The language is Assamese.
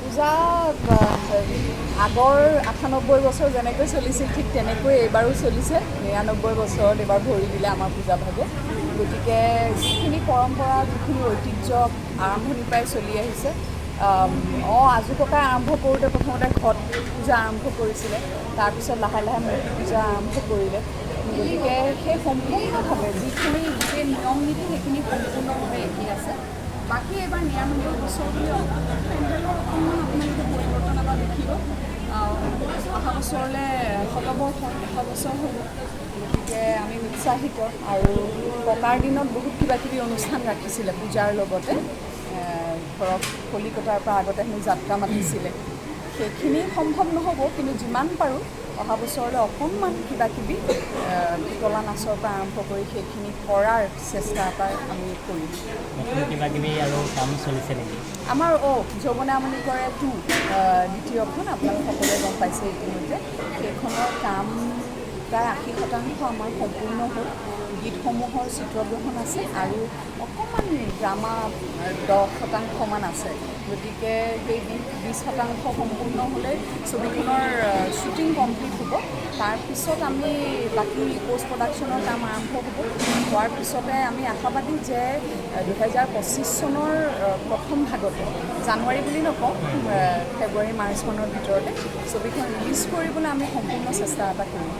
পূজা আগৰ ৯৮ বছৰ যেনেকৈ চলিছিল ঠিক তেনেকৈ এইবাৰো চলিছে। ৯৯ বছৰত এইবাৰ ভৰি দিলে আমাৰ পূজা ভাগে। গতিকে যিখিনি পৰম্পৰা যিখিনি ঐতিহ্য আৰম্ভণিৰ পৰাই চলি আহিছে, আজু ককাই আৰম্ভ কৰোঁতে প্ৰথমতে ঘট পূজা আৰম্ভ কৰিছিলে, তাৰপিছত লাহে লাহে মূৰ্তি পূজা আৰম্ভ কৰিলে। গতিকে সেই সম্পূৰ্ণভাৱে যিখিনি গোটেই নিয়ম নীতি সেইখিনি সম্পূৰ্ণভাৱে একেই আছে। বাকী এইবাৰ ৯৯ বছৰ বুলি পেণ্ডেলৰ অকণমান আপোনালোকে পৰিৱৰ্তন এটা দেখিব। অহা বছৰলৈ ১০০ বছৰ হ'ব। গতিকে আমি উৎসাহিত। আৰু ককাৰ দিনত বহুত কিবাকিবি অনুষ্ঠান ৰাখিছিলে পূজাৰ লগতে। ধৰক কলিকতাৰ পৰা আগতে হেনো যাত্ৰা মাতিছিলে, সেইখিনি সম্ভৱ নহ'ব, কিন্তু যিমান পাৰোঁ অহা বছৰলৈ অকণমান কিবাকিবি পুতলা নাচৰ পৰা আৰম্ভ কৰি সেইখিনি কৰাৰ চেষ্টা এটা আমি কৰিম। কিবাকিবি আৰু কাম চলিছে নেকি? আমাৰ যৌৱনে আমনি কৰে 2 দ্বিতীয়খন আপোনালোক সকলোৱে গম পাইছে ইতিমধ্যে। সেইখনৰ কাম প্ৰায় ৮০% আমাৰ সম্পূৰ্ণ হ'ল। গীতসমূহৰ চিত্ৰগ্ৰহণ আছে আৰু অকণমান ড্ৰামা 10% আছে। গতিকে সেই 20% সম্পূৰ্ণ হ'লে ছবিখনৰ শ্বুটিং কমপ্লিট হ'ব। তাৰপিছত আমি বাকী পষ্ট প্ৰডাকশ্যনৰ কাম আৰম্ভ হ'ব। হোৱাৰ পিছতে আমি আশাবাদী যে 2025 চনৰ প্ৰথম ভাগতে, জানুৱাৰী বুলি নকওঁ, ফেব্ৰুৱাৰী মাৰ্চ মানৰ ভিতৰতে ছবিখন ৰিলিজ কৰিবলৈ আমি সম্পূৰ্ণ চেষ্টা এটা কৰিম।